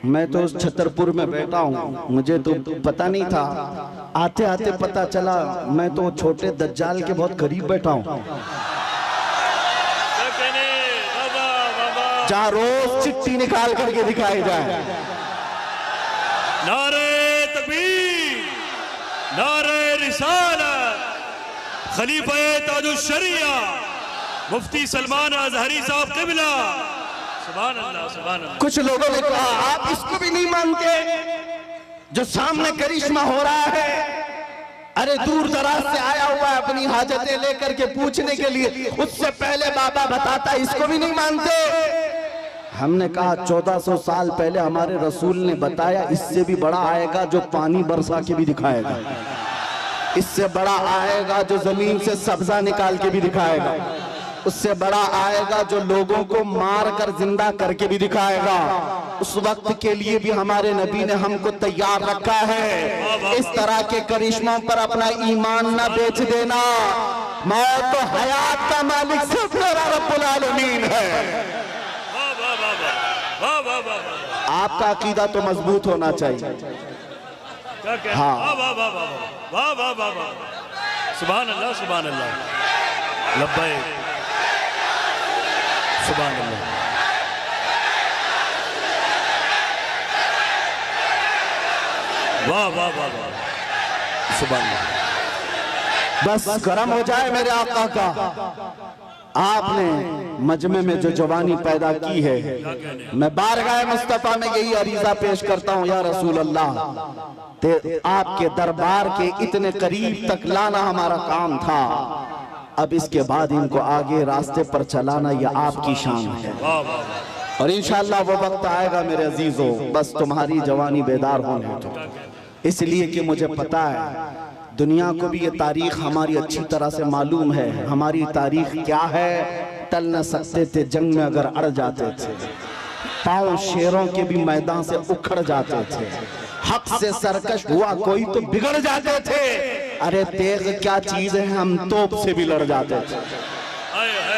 मैं तो उस छतरपुर में बैठा हूँ, मुझे तो पता नहीं था। आते आते पता चला मैं तो छोटे दज्जाल के बहुत करीब बैठा हूँ, जहाँ रोज चिट्ठी निकाल करके दिखाई जाए। नारे तकबीर, नारे रिसालत, खलीफा ताजुश शरिया मुफ्ती सलमान अजहरी साहब क़िबला। सुभान अल्लाह, सुभान अल्लाह। कुछ लोगों ने कहा आप इसको भी नहीं मानते जो सामने करिश्मा हो रहा है? अरे दूर दराज से आया हुआ है अपनी हाजतें लेकर के पूछने के लिए, उससे पहले बाबा बताता, इसको भी नहीं मानते? हमने कहा 1400 साल पहले हमारे रसूल ने बताया, इससे भी बड़ा आएगा जो पानी बरसा के भी दिखाएगा, इससे बड़ा आएगा जो जमीन से सब्जा निकाल के भी दिखाएगा, उससे बड़ा आएगा जो लोगों को मार कर जिंदा करके भी दिखाएगा। उस वक्त के लिए भी हमारे नबी ने हमको तैयार रखा है। इस तरह के करिश्मों पर अपना ईमान ना बेच देना। मौत तो हयात का मालिक सिर्फ मेरा रब्बुल आलमीन है। आपका अकीदा तो मजबूत होना चाहिए। हाँ, वाह वाह वाह वाह, सुभान अल्लाह, सुभान अल्लाह, लब्बैक, सुभान अल्लाह। वाह वाह वाह वाह, सुभान अल्लाह। बस करम हो जाए मेरे आका का। आपने मजमे में जो जवानी पैदा की है, मैं बारगाह मुस्तफा में यही अरीजा पेश करता हूँ, या रसूल अल्लाह, आपके दरबार के इतने करीब तक लाना हमारा काम था। अब इसके बाद इनको आगे रास्ते पर चलाना यह आपकी शान है, और इंशाअल्लाह वो वक्त आएगा मेरे अजीजों, बस तुम्हारी जवानी बेदार होने दो। इसलिए कि मुझे पता है दुनिया को भी ये तारीख हमारी अच्छी तरह से मालूम है। हमारी तारीख क्या है? टल न सकते थे जंग में अगर अड़ जाते थे, पांव शेरों के भी मैदान से उखड़ जाते थे, हक से सरकश हुआ कोई तो बिगड़ जाते थे। अरे तेग क्या चीज है, हम तोप से भी लड़ जाते थे।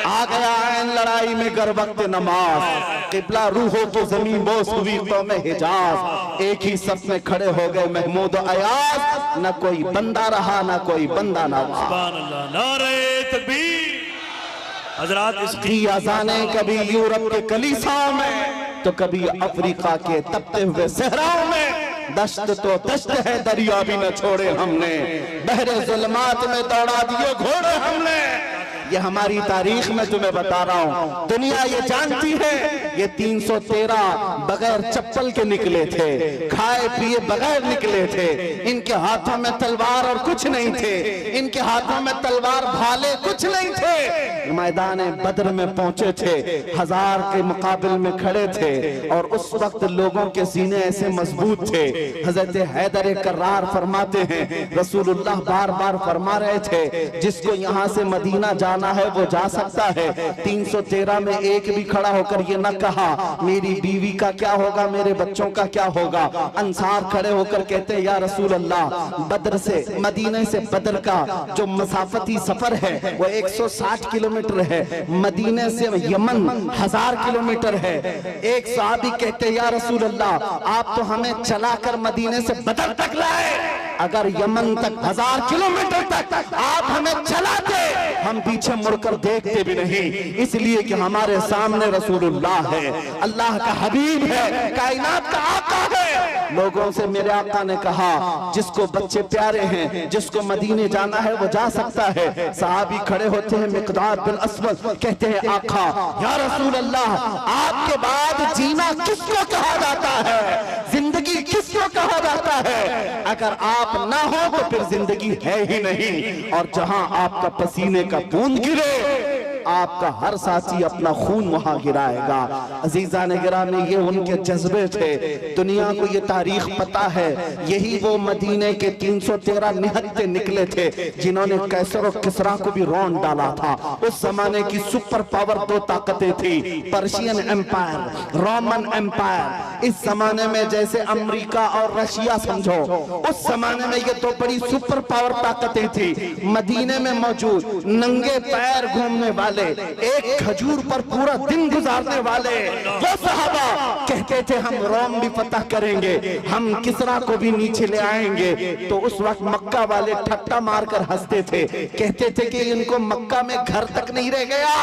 आ गया ऐन लड़ाई में गर वक्त नमाज, किबला रूह हो तो जमीन बोस हुई तो में हिजाज। एक ही सफ में खड़े हो गए महमूद अयाज, न कोई बंदा रहा न कोई बंदा नवाज। सुभान अल्लाह, नारे तकबीर। हजरात इसकी अज़ाने कभी यूरोप के कलीसाओं में तो कभी अफ्रीका के तपते हुए सहराओं में। दश्त तो दश्त है, दरिया भी न छोड़े हमने, बहरे जुल्मात में दौड़ा दिए घोड़े हमने। ये हमारी तारीख में तुम्हें बता रहा हूँ, दुनिया ये जानती है ये 313 बगैर चप्पल के निकले थे, खाए पिए बगैर निकले थे। इनके हाथों में तलवार और कुछ नहीं थे, इनके हाथों में तलवार भाले कुछ नहीं थे। मैदान बद्र में पहुंचे थे, 1000 के मुकाबले में खड़े थे, और उस वक्त लोगों के सीने ऐसे मजबूत थे। हजरत हैदर कर्रार फरमाते हैं, रसूलुल्लाह बार बार फरमा रहे थे, जिसको यहाँ से मदीना जाना है वो जा सकता है। 313 में एक भी खड़ा होकर ये न कहा मेरी बीवी का क्या होगा, मेरे बच्चों का क्या होगा। अंसार खड़े होकर कहते हैं, या रसूल अल्लाह, बद्र से मदीने से बद्र का जो मसाफती सफर है वो 160 किलोमीटर है, मदीने से यमन 1000 किलोमीटर है। एक सहाबी कहते हैं, या रसूल अल्लाह, आप तो हमें चलाकर मदीने से बद्र तक लाए, अगर यमन तक 1000 किलोमीटर तक आप हमें चलाते, हम पीछे मुड़कर देखते भी नहीं, इसलिए कि हमारे सामने रसूलुल्लाह है, अल्लाह का हबीब है, कायनात का आका है। लोगों से मेरे आका ने कहा, जिसको बच्चे प्यारे हैं, जिसको मदीने जाना है वो जा सकता है। सहाबी खड़े होते हैं, मिकदाद बिन असवद कहते हैं, आका या रसूल अल्लाह, आपके बाद जीना किसको कहा जाता है, जिंदगी किसको कहा जाता है? अगर आप ना हो तो फिर जिंदगी है ही नहीं। और जहां आपका पसीने का बूंद गिरे, आपका हर साथी अपना खून वहां गिराएगा। अजीजान गिरामी, ये उनके जज्बे थे। दुनिया को ये तारीख पता है, यही वो मदीने के 313 निहत्ते निकले थे जिन्होंने कैसर और किसरा को भी रौंद डाला था। उस जमाने की सुपर पावर दो ताकतें थी, पर्शियन एम्पायर, रोमन एम्पायर। इस जमाने में जैसे अमेरिका और रशिया समझो, उस जमाने में ये दो बड़ी सुपर पावर ताकतें थी। मदीने में मौजूद नंगे पैर घूमने वाले वाले, एक खजूर पर पूरा दिन गुजारने वाले वो सहाबा कहते थे हम रोम भी फतह करेंगे, हम किसरा को भी नीचे ले आएंगे। तो उस वक्त मक्का वाले ठट्टा मारकर हंसते थे, कहते थे कि इनको मक्का में घर तक नहीं रह गया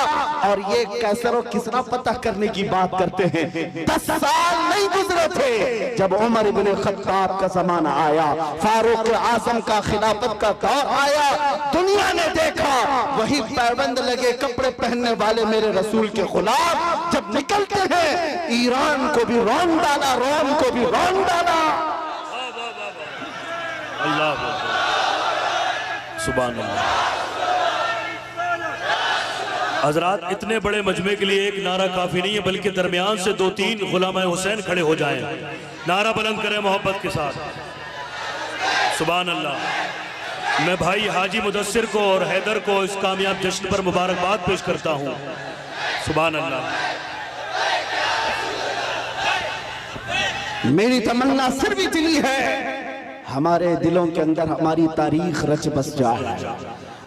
और ये कैसर और किसरा फतह करने की बात करते हैं। 10 साल नहीं गुजरे थे जब उमर इब्ने खत्ताब का जमाना आया, फारूक आजम का खिलाफत का दौर आया। दुनिया ने देखा वही पैबंद लगे कपड़े पहनने वाले मेरे रसूल के गुलाम जब निकलते हैं, ईरान को भी रौन डाला, रोम को भी रौन डाला। अल्लाह सुभान अल्लाह। हजरात, इतने बड़े मजमे के लिए एक नारा काफी नहीं है, बल्कि दरमियान से 2-3 गुलाम हुसैन खड़े हो जाएं, नारा बुलंद करें मोहब्बत के साथ। सुभान अल्लाह। मैं भाई हाजी मुदस्सिर को और हैदर को इस कामयाब जश्न पर मुबारकबाद पेश करता हूँ। सुभान अल्लाह। मेरी तमन्ना सिर्फ इतनी है, हमारे दिलों के अंदर हमारी तारीख रच बस जाए।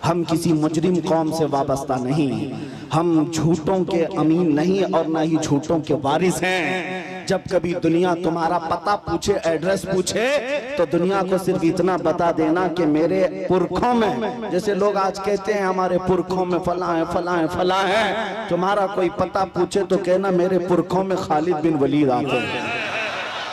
हम किसी मुजरिम कौम से वाबस्ता नहीं, हम झूठों के अमीन नहीं और ना ही झूठों के वारिस हैं। जब कभी दुनिया तुम्हारा पता पूछे, एड्रेस पूछे, तो दुनिया को सिर्फ इतना बता देना कि मेरे पुरखों में, जैसे लोग आज कहते हैं हमारे पुरखों में फला है फला है फला है, तुम्हारा कोई पता पूछे तो कहना मेरे पुरखों में खालिद बिन वलीद आते हैं,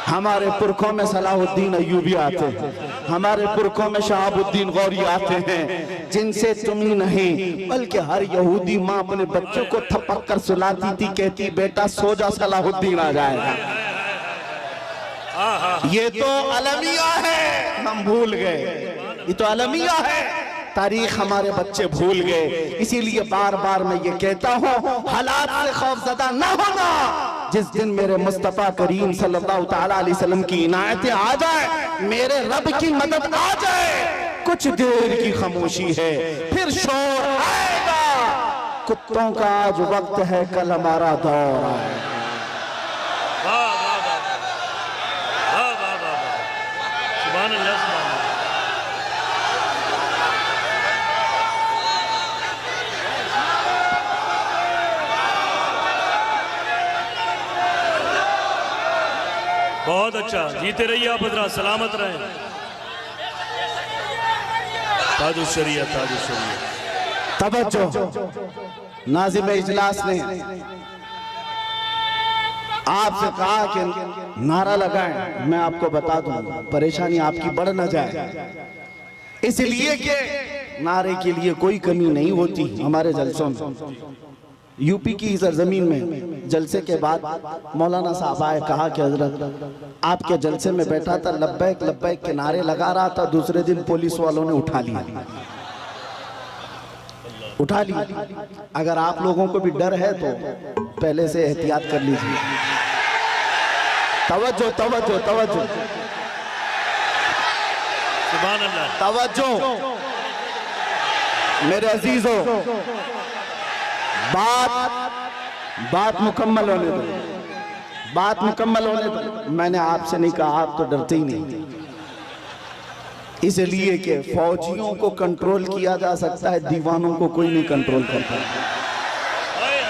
हमारे पुरखों में सलाहुद्दीन अय्यूबी आते हैं, हमारे पुरखों में शहाबुद्दीन गौरी आते हैं, जिनसे तुम ही नहीं बल्कि हर यहूदी माँ अपने बच्चों को थपक कर सुलाती थी, कहती बेटा सो जा सलाहुद्दीन आ जाएगा। ये तो अलमिया है, हम भूल गए, ये तो अलमिया है, तारीख हमारे बच्चे भूल गए। इसीलिए बार बार मैं ये कहता हूँ हालात से खौफजदा ना होना। जिस दिन मेरे मुस्तफा करीम सल्लल्लाहु ताला अलैहि वसल्लम की इनायतें आ जाए, मेरे रब की मदद आ जाए, कुछ देर की खामोशी है, फिर शोर आएगा। कुत्तों का आज वक्त है, कल हमारा दौर आएगा। सुभान अल्लाह। बहुत अच्छा, जीते रहिए आप हजरात, सलामत रहें। ताजुशरिया ताजुशरिया। तवज्जो, नाज़िम इजलास ने आपसे कहा कि नारा लगाएं, मैं आपको बता दूं परेशानी आपकी बढ़ न जाए, इसलिए कि नारे के लिए कोई कमी नहीं होती। हमारे जलसों में यूपी की सरजमीन में जलसे के बाद मौलाना साहब आए, कहा कि हजरत आपके जलसे में बैठा था, लब्बैक लब्बैक के नारे लगा रहा था, दूसरे दिन पुलिस वालों ने उठा लिया। अगर आप लोगों को भी डर है तो पहले से एहतियात कर लीजिए। तवज्जो तवज्जो तवज्जो सुभान अल्लाह। तवज्जो मेरे अजीजों, बात मुकम्मल होने दो, बात मुकम्मल होने दो। मैंने आपसे नहीं कहा, आप तो डरते ही नहीं, इसलिए कि फौजियों को कंट्रोल किया जा सकता है, दीवानों को कोई नहीं कंट्रोल करता।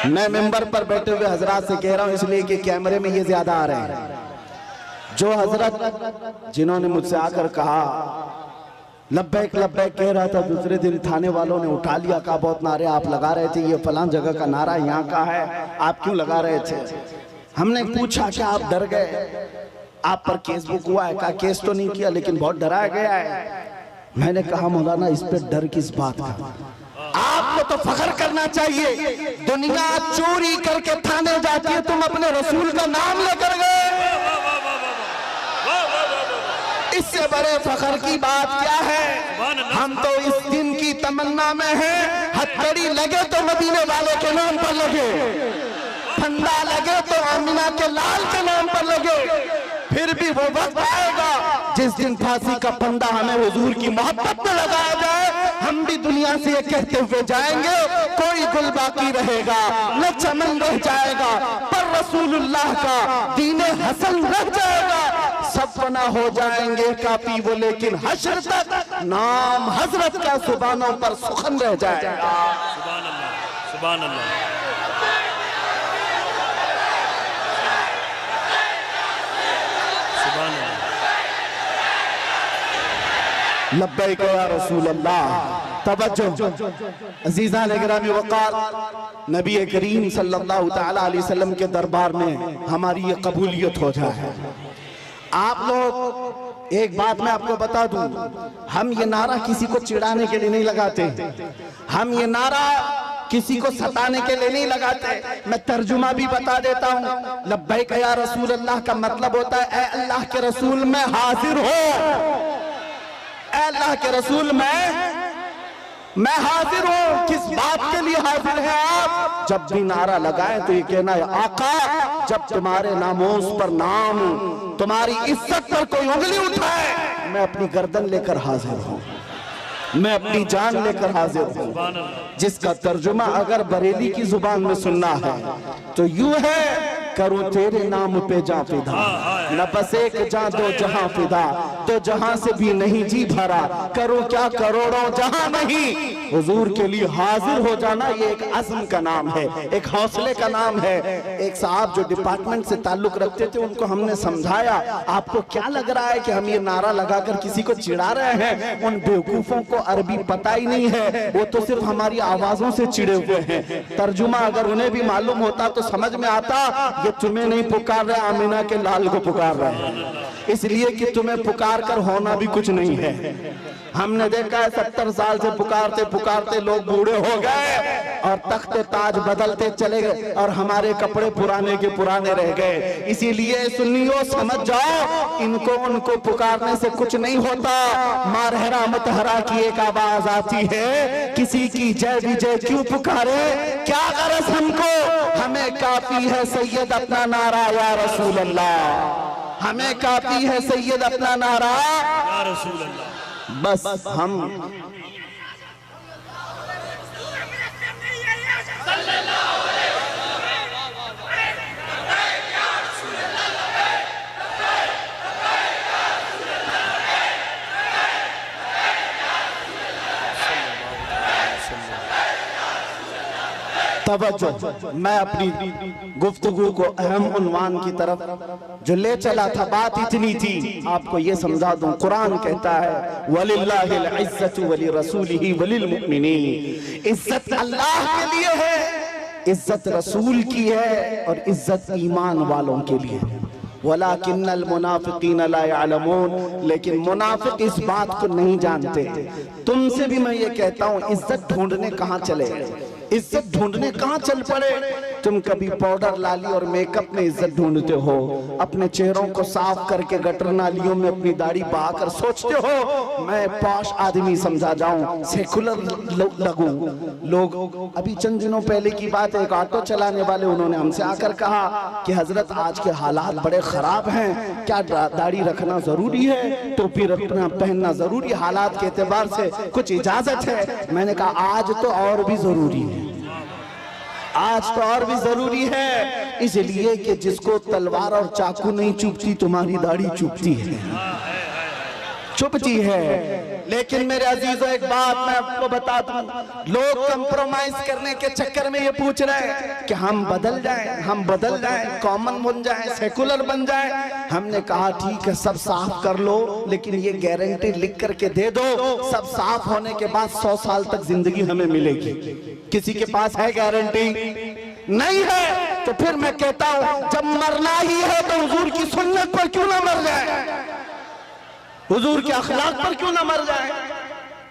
मैं मेंबर पर बैठे हुए हजरात से कह रहा हूं, इसलिए कि कैमरे में ये ज्यादा आ रहे हैं। जो हजरत जिन्होंने मुझसे आकर कहा लब्बैक लब्बैक कह रहा था, दूसरे दिन थाने वालों ने उठा लिया, कहा बहुत नारे आप लगा रहे थे, ये फलां जगह का नारा यहाँ का है, आप क्यों लगा रहे थे? हमने पूछा कि आप डर गए, आप पर केस बुक हुआ है? कहा केस तो नहीं किया लेकिन बहुत डराया गया है। मैंने कहा मौलाना इस पे डर किस बात का? आपको तो फख्र करना चाहिए, दुनिया चोरी करके थाने जाती है, तुम अपने रसूल का नाम लेकर गए, इससे बड़े फख्र की बात क्या है? हम तो इस दिन की तमन्ना में हैं, हथकड़ी लगे तो मदीने वाले के नाम पर लगे, फंदा लगे तो आमिना के लाल के नाम पर लगे। फिर भी वो वक्त आएगा जिस दिन फांसी का फंदा हमें हुजूर की मोहब्बत में लगाया जाए, हम भी दुनिया से ये कहते हुए जाएंगे, कोई गुल बाकी रहेगा न चमन रह जाएगा, पर रसूलुल्लाह का दीने हसन रह जाएगा। सब फना हो जाएंगे काफी वो, लेकिन हश्र तक नाम हजरत का जुबानों पर सुखन रह जाएगा। सुभान अल्लाह। सुभान अल्लाह। लब्बैक या रसूल अल्लाह। तवज्जो अजीज़ान गिरामी वक़ार, नबी करीम सल्लल्लाहु तआला अलैहि वसल्लम के दरबार में हमारी ये कबूलियत हो जाए। आप लोग एक बात मैं आपको बता दूं, हम ये नारा किसी को चिढ़ाने के लिए नहीं लगाते, हम ये नारा किसी को सताने के लिए नहीं लगाते। मैं तर्जुमा भी बता देता हूँ। लब्बैक या रसूल अल्लाह का मतलब होता है ऐ अल्लाह के रसूल मैं हाजिर हो, ऐ अल्लाह के रसूल मैं हाजिर हूँ। किस बात के लिए हाजिर है आप? जब भी नारा लगाए तो ये कहना है आका, जब तुम्हारे नामोस पर नाम, तुम्हारी इज्जत पर कोई उंगली उठाए, मैं अपनी गर्दन लेकर हाजिर हूँ, मैं अपनी जान लेकर हाजिर हूँ। जिसका तर्जुमा अगर बरेली की जुबान में सुनना है तो यूं है, करूं तेरे नाम पे जा फिदा, न बस एक जा दो जहां फिदा, तो जहां से भी नहीं जी भरा, करूं क्या करोड़ों जहां नहीं। हुजूर के लिए हाजिर हो जाना ये एक अज़्म का नाम है, एक हौसले का नाम है। एक साहब जो डिपार्टमेंट से ताल्लुक रखते थे, उनको हमने समझाया आपको क्या लग रहा है कि हम ये नारा लगाकर किसी को चिढ़ा रहे हैं? उन बेवकूफों को अरबी पता ही नहीं है, वो तो सिर्फ हमारी आवाजों से चिढ़े हुए हैं। तर्जुमा अगर उन्हें भी मालूम होता तो समझ में आता, ये तुम्हें नहीं पुकार रहे, आमिना के लाल को पुकार रहे हैं, इसलिए कि तुम्हें पुकार कर होना भी कुछ नहीं है। हमने देखा है 70 साल से पुकारते पुकारते लोग बूढ़े हो गए और तख्ते ताज बदलते चले गए और हमारे कपड़े पुराने के पुराने रह गए। इसीलिए सुन्नियों समझ जाओ, इनको उनको पुकारने से कुछ नहीं होता। मारहरा मतहरा की एक आवाज आती है, किसी की जय विजय क्यों पुकारे, क्या गरज हमको, हमें काफी है सैयद अपना नारा या रसूल अल्लाह, हमें काफी है सैयद अपना नारा या रसूल अल्लाह। बस हम तवज्जो, मैं अपनी गुफ्तगू को अहम उन्वान की तरफ जो ले चला था, बात इतनी थी, आपको ये समझा दूं। कुरान कहता है वलिल्लाहिल इज्जतु वली रसूलिही वलिल मुमिनीन, इज्जत अल्लाह के लिए है, इज्जत रसूल की है और इज्जत ईमान वालों के लिए। वलाकिन्नल मुनाफिकीन ला यअलमून, लेकिन मुनाफिक इस बात को नहीं जानते। तुमसे भी मैं ये कहता हूँ, इज्जत ढूंढने कहाँ चले, इज्जत ढूंढने कहाँ चल पड़े। तुम कभी पाउडर लाली और मेकअप में इज्जत ढूंढते हो, अपने चेहरों को साफ करके गटर नालियों में अपनी दाढ़ी बहाकर सोचते हो मैं पॉश आदमी समझा जाऊं, सेकुलर लगूं। लोग अभी चंद दिनों पहले की बात है, एक ऑटो चलाने वाले उन्होंने हमसे आकर कहा कि हजरत आज के हालात बड़े खराब हैं, क्या दाढ़ी रखना जरूरी है, टोपी रखना पहनना जरूरी, हालात के एतबार से कुछ इजाजत है? मैंने कहा आज तो और भी जरूरी है, आज तो और भी जरूरी है, इसलिए कि जिसको तलवार और चाकू नहीं चुभती, तुम्हारी दाढ़ी चुभती है, चुभती है। लेकिन मेरे अजीजों एक बात मैं आपको बता दूं, लोग कंप्रोमाइज करने के चक्कर में ये पूछ रहे हैं कि हम बदल जाएं, हम बदल जाएं, कॉमन बन जाएं, सेकुलर बन जाएं। हमने कहा ठीक है, सब साफ कर लो, लेकिन ये गारंटी लिख करके दे दो, सब साफ होने के बाद 100 साल तक जिंदगी हमें मिलेगी। किसी के पास है गारंटी? नहीं है। तो फिर मैं कहता हूं, जब मरना ही है तो हुजूर की सुन्नत पर क्यों ना मर जाए, हुजूर के अखलाक पर क्यों ना मर जाए।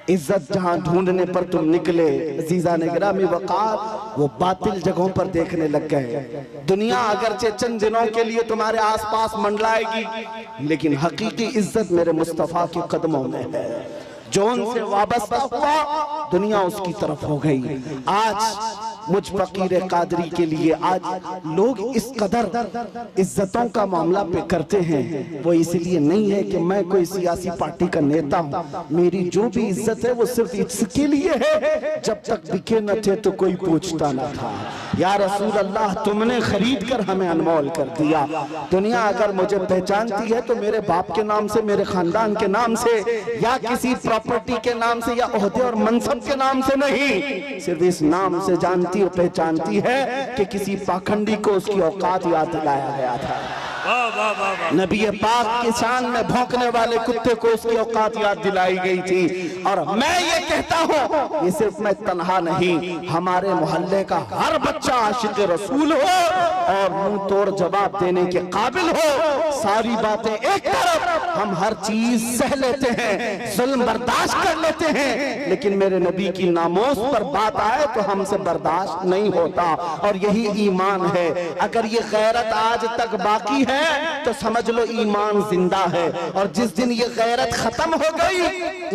इज्जत जहां ढूंढने पर तुम निकले, अजीज़ान गिरामी वक़ार, वो बातिल जगहों पर देखने लग गए। दुनिया अगरचे चंद दिनों के लिए तुम्हारे आसपास मंडलाएगी, लेकिन हकीकी इज्जत मेरे मुस्तफ़ा के कदमों में है। जो उनसे वाबस्ता हुआ, दुनिया उसकी तरफ हो गई। आज मुझ फकीर कादरी के लिए आज लोग इस कदर इज्जतों का मामला पे करते हैं, वो इसलिए नहीं है कि मैं कोई सियासी पार्टी का नेता हूँ। मेरी जो भी इज्जत है वो सिर्फ इसके लिए है, जब तक बिके न थे तो कोई पूछता न था। या रसूल अल्लाह, तुमने खरीद कर हमें अनमोल कर दिया। दुनिया अगर मुझे पहचानती है तो मेरे बाप के नाम से, मेरे खानदान के नाम से, या किसी प्रॉपर्टी के नाम से, या ओहदे और मनसब के नाम से नहीं, सिर्फ इस नाम से जानती और पहचानती है कि किसी पाखंडी को उसकी औकात याद दिलाया गया था। नबी पाक की शान में भौंकने वाले कुत्ते को उसकी औकात याद दिलाई गई थी। और मैं ये कहता हूँ, ये सिर्फ मैं तन्हा नहीं, हमारे मोहल्ले का हर बच्चा आशिक रसूल हो और मुंह तोड़ जवाब देने के काबिल हो। सारी बातें एक तरफ, हम हर चीज सह लेते हैं, जुल्म बर्दाश्त कर लेते हैं, लेकिन मेरे नबी की नामोस पर बात आए तो हमसे बर्दाश्त नहीं होता। और यही ईमान है। अगर ये गैरत आज तक बाकी है तो समझ लो ईमान जिंदा है, और जिस दिन ये गैरत खत्म हो गई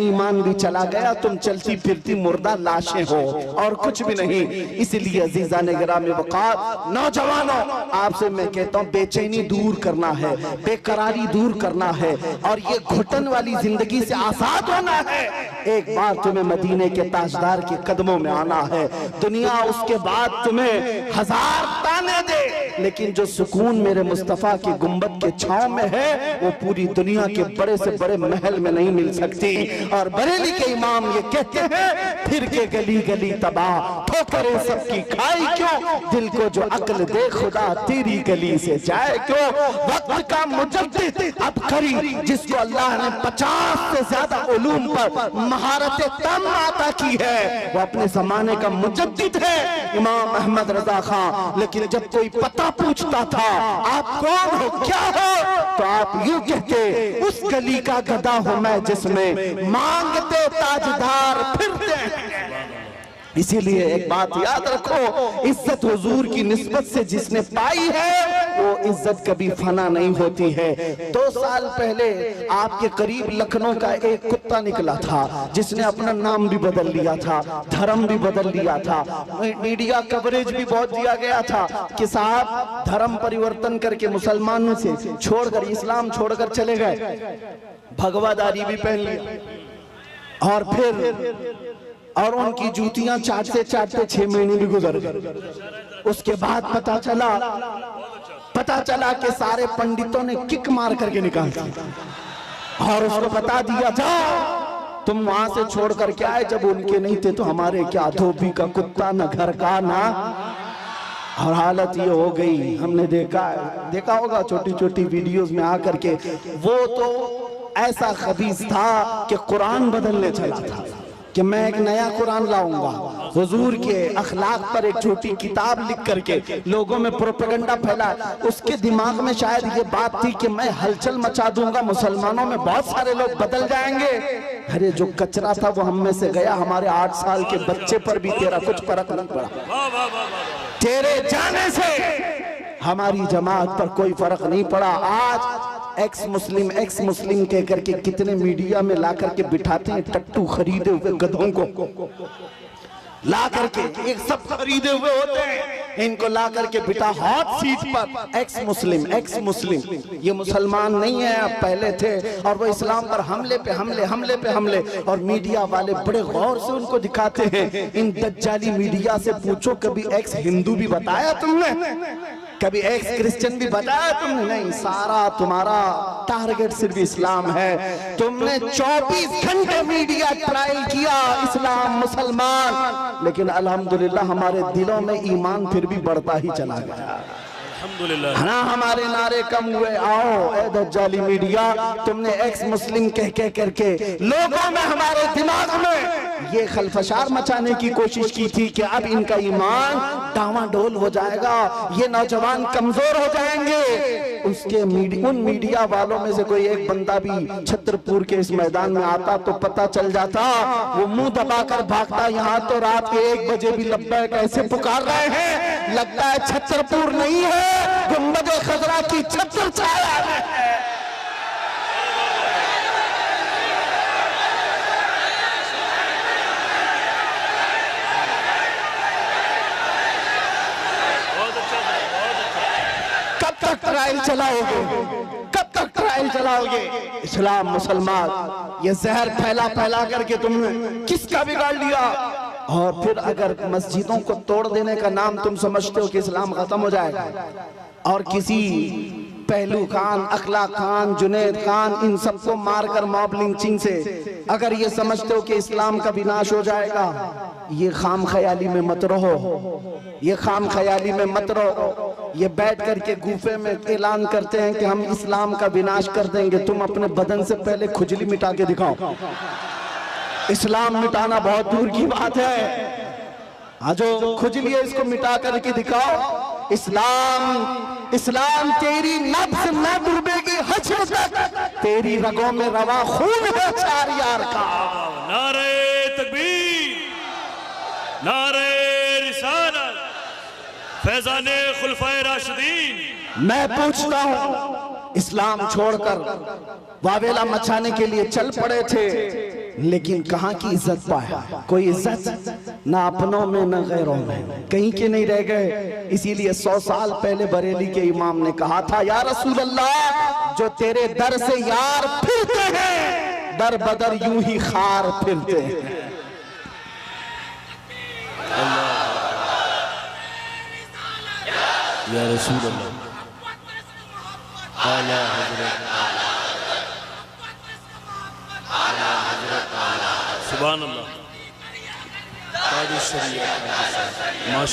ईमान भी चला गया, तुम चलती फिरती मुर्दा लाशें हो और कुछ भी नहीं। इसलिए अजीजा ने गिरामी वक़ार, नौजवानों, आपसे मैं कहता हूँ बेचैनी दूर करना है, बेकरारी दूर करना है, और ये घुटन वाली जिंदगी से आजाद होना है। एक बार तुम्हें मदीने के ताजदार के कदमों में आना है। दुनिया उसके बाद तुम्हें हजार ताने दे, लेकिन जो सुकून मेरे मुस्तफा के गुंबद के छांव में है वो पूरी दुनिया के बड़े से बड़े महल में नहीं मिल सकती। और बरेली के इमाम ये कहते हैं, फिर के गली गली तबाह, ठोकरें सबकी खाई क्यों, दिल को जो अक्ल दे खुदा तेरी गली से जाए क्यों। वक्त का मुजद्दिद अबकरी, जिसको अल्लाह ने 50 से ज्यादा उलूम पर महारत तम अता की है, वो अपने जमाने का मुजद्दिद है, इमाम अहमद रजा खां। लेकिन जब कोई पता पूछता था आप कौन हो, क्या हो, तो आप यूं कहते, उस गली का गधा हूं मैं जिसमें मांगते ताजदार फिरते हैं। इसीलिए एक बात याद रखो, इज्जत हुजूर की निस्बत से जिसने पाई है वो इज्जत कभी फना नहीं होती है। 2 साल पहले आपके करीब लखनऊ का एक कुत्ता निकला था जिसने अपना नाम भी बदल लिया था, धर्म भी बदल लिया था, मीडिया कवरेज भी बहुत दिया गया था कि साहब धर्म परिवर्तन करके मुसलमानों से छोड़कर इस्लाम छोड़कर चले गए, भगवादारी भी पहन लिया, और फिर और उनकी जूतियां चाटते चाटते 6 महीने भी गुजर गए। उसके बाद पता चला कि सारे पंडितों ने किक मार करके निकाल दिया और उसको बता दिया, जाओ तुम वहां से छोड़ करके आए, जब उनके नहीं थे तो हमारे क्या, धोबी का कुत्ता, न घर का ना। और हालत ये हो गई, हमने देखा होगा छोटी छोटी वीडियोस में आकर के, वो तो ऐसा खबीस था कि कुरान बदलने चला था कि मैं एक नया कुरान लाऊंगा, हुजूर के अखलाक पर एक छोटी किताब लिख करके लोगों में प्रोपेगेंडा फैला। उसके दिमाग में शायद ये बात थी कि मैं हलचल मचा दूंगा, मुसलमानों में बहुत सारे लोग बदल जाएंगे। अरे जो कचरा था वो हम में से गया, हमारे 8 साल के बच्चे पर भी तेरा कुछ फर्क नहीं पड़ा, तेरे जाने से हमारी जमात पर कोई फर्क नहीं पड़ा। आज एक्स मुस्लिम कह करके कितने मीडिया में ला करके बिठाते हैं, टट्टू खरीदे हुए गधों को ला करके, एक सब खरीदे हुए होते हैं, इनको ला करके बिठा हॉट सीट पर, एक्स मुस्लिम। ये मुसलमान नहीं है, अब पहले थे, और वो इस्लाम पर हमले पे हमले। और मीडिया वाले बड़े गौर से उनको दिखाते हैं। इन दज्जाली मीडिया से पूछो, कभी एक्स हिंदू भी बताया तुमने, कभी एक्स क्रिश्चियन भी बताया तुमने? नहीं, सारा तुम्हारा टारगेट सिर्फ इस्लाम है। तुमने 24 घंटे मीडिया ट्रायल किया, इस्लाम मुसलमान, लेकिन अल्हम्दुलिल्लाह हमारे दिलों में ईमान फिर भी बढ़ता ही चला गया। अल्हम्दुलिल्लाह ना हमारे नारे कम हुए। आओ ए दज्जाली मीडिया, तुमने एक्स मुस्लिम कह करके लोगों में, हमारे दिमाग में ये खलफशार मचाने की कोशिश की थी कि अब इनका ईमान डावाडोल हो जाएगा, ये नौजवान कमजोर हो जाएंगे। उसके उन मीडिया वालों में से कोई एक बंदा भी छतरपुर के इस मैदान में आता तो पता चल जाता, वो मुंह दबाकर भागता, यहाँ तो रात के 1 बजे भी लब्बैक कैसे पुकार रहे हैं, लगता है छतरपुर नहीं है, गुंबद खजरा की छत्र छाया है। कब तक ट्रायल चलाओगे? इस्लाम मुसलमान, ये जहर फैला करके तुमने किसका बिगाड़ लिया? और फिर अगर मस्जिदों को तोड़ देने का नाम तुम समझते हो कि इस्लाम खत्म हो जाएगा, और किसी पहलू खान, अखला खान, जुनैद खान, इन सबको मारकर मॉब लिंचिंग से अगर ये समझते हो कि इस्लाम का विनाश हो जाएगा, ये खाम ख्याली में मत रहो, ये खाम ख्याली में मत रहो। ये बैठ करके गुफे में ऐलान करते हैं कि हम इस्लाम का विनाश कर देंगे। तुम अपने बदन से पहले खुजली मिटा के दिखाओ। इस्लाम मिटाना बहुत दूर की बात है। हाँ, जो खुजली है इसको मिटा करके दिखाओ। इस्लाम तेरी नफ्स न डूबेगी हश्र तक, तेरी रगों में रवा खून है चार यार का। नारे तकबीर, नारे रिसालत, फैज़ाने खुलफाए राशिदीन। मैं पूछता हूँ, इस्लाम छोड़कर वावेला मचाने के लिए चल पड़े थे, लेकिन कहाँ की इज्जत पाया? कोई इज्जत ना अपनों में न गैरों में, कहीं के नहीं रह गए। इसीलिए 100 साल पहले बरेली के इमाम ने कहा था, या रसूल अल्लाह, जो तेरे दर से यार फिरते हैं, दर बदर यूं ही खार फिरते हैं। या रसूल अल्लाह, आला हज़रत, सुभान अल्लाह।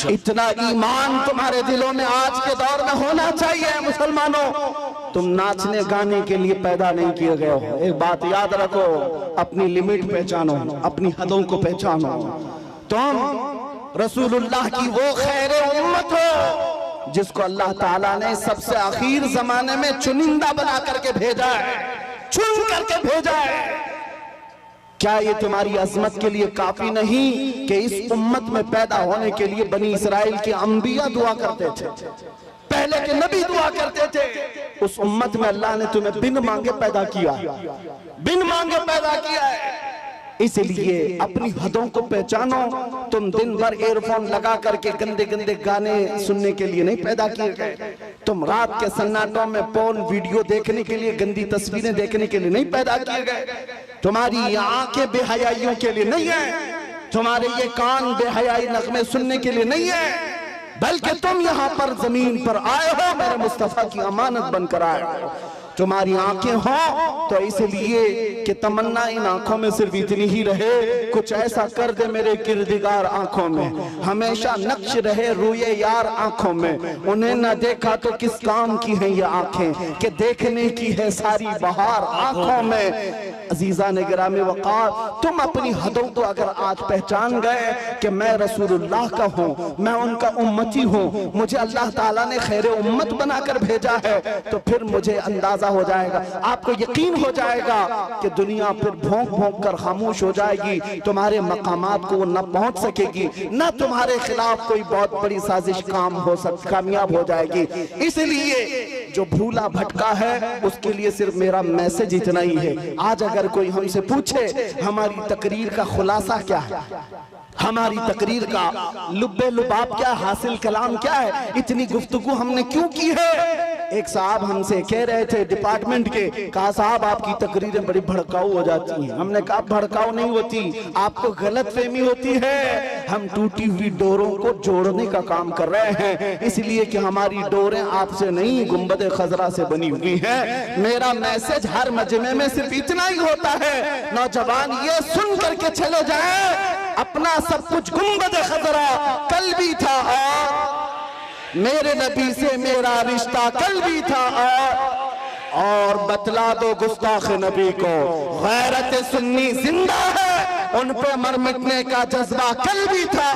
इतना ईमान तुम्हारे दिलों में आज के दौर में होना चाहिए। मुसलमानों, तुम नाचने गाने के लिए पैदा नहीं किए गए हो। एक बात याद रखो, अपनी लिमिट पहचानो, अपनी हदों को पहचानो। तुम रसूलुल्लाह की वो खैर उम्मत हो जिसको अल्लाह ताला ने सबसे आखिर जमाने में चुनिंदा बना करके भेजा है, चुन करके भेजा है। क्या ये तुम्हारी अजमत के लिए काफी नहीं कि इस उम्मत में पैदा होने के लिए बनी इसराइल के अंबिया दुआ करते थे, पहले के नबी दुआ करते थे? उस उम्मत में अल्लाह ने तुम्हें बिन मांगे पैदा किया, बिन मांगे पैदा किया है। इसलिए अपनी हदों को पहचानो। तुम दिन भर एयरफोन लगा करके गंदे गंदे गाने सुनने के लिए नहीं पैदा किए गए। तुम रात के सन्नाटों में पोर्न वीडियो देखने के लिए, गंदी तस्वीरें देखने के लिए नहीं पैदा किए गए। तुम्हारी ये आंखें बेहयाइयों के लिए नहीं है, तुम्हारे ये कान बेहयाई नगमे सुनने के लिए नहीं है, बल्कि तुम यहाँ पर जमीन पर आए हो, मेरे मुस्तफा की अमानत बनकर आए हो। तुम्हारी आंखें हो तो इसलिए कि तमन्ना इन आंखों में सिर्फ इतनी ही रहे, कुछ ऐसा कर दे मेरे किरदिगार आंखों में, हमेशा नक्श रहे रूए यार आंखों में। उन्हें न देखा तो किस काम की हैं ये आंखें, कि देखने की है सारी बहार आंखों में। अजीजा ने गिरामी वक़ार, तुम अपनी हदों को अगर आज पहचान गए कि मैं रसूलुल्लाह का हूँ, मैं उनका उम्मती हूँ, मुझे अल्लाह ताला ने खैर उम्मत बनाकर भेजा है, तो फिर मुझे अंदाजा हो जाएगा, आपको यकीन हो जाएगा कि दुनिया फिर भौंक भौंक कर खामोश हो जाएगी। तुम्हारे मकामात को वो न पहुंच सकेगी, न तुम्हारे खिलाफ कोई बहुत बड़ी साजिश कामयाब हो जाएगी। इसलिए जो भूला भटका है उसके लिए सिर्फ मेरा मैसेज इतना ही है। आज अगर कोई हमसे पूछे हमारी तकरीर का खुलासा क्या है, हमारी तकरीर का लुब्बे लुबाब क्या, हासिल कलाम क्या है, इतनी गुफ्तगू हमने क्यों की है? एक साहब हमसे कह रहे थे डिपार्टमेंट के, कहा साहब आपकी तकरीरें बड़ी भड़काऊ हो जाती हैं। हमने कहा भड़काऊ नहीं होती, आपको गलत फहमी होती है। हम टूटी हुई डोरों को जोड़ने का काम कर रहे हैं, इसलिए कि हमारी डोरें आपसे नहीं गुंबद खजरा से बनी हुई हैं। मेरा मैसेज हर मजमे में सिर्फ इतना ही होता है, नौजवान ये सुन करके चले जाए, अपना सब कुछ गुंबद खजरा कल भी था और मेरे नबी से मेरा रिश्ता कल भी था, और बतला दो गुस्ताख नबी को गैरत सुन्नी जिंदा है, उन पे मर मिटने का जज्बा कल भी था।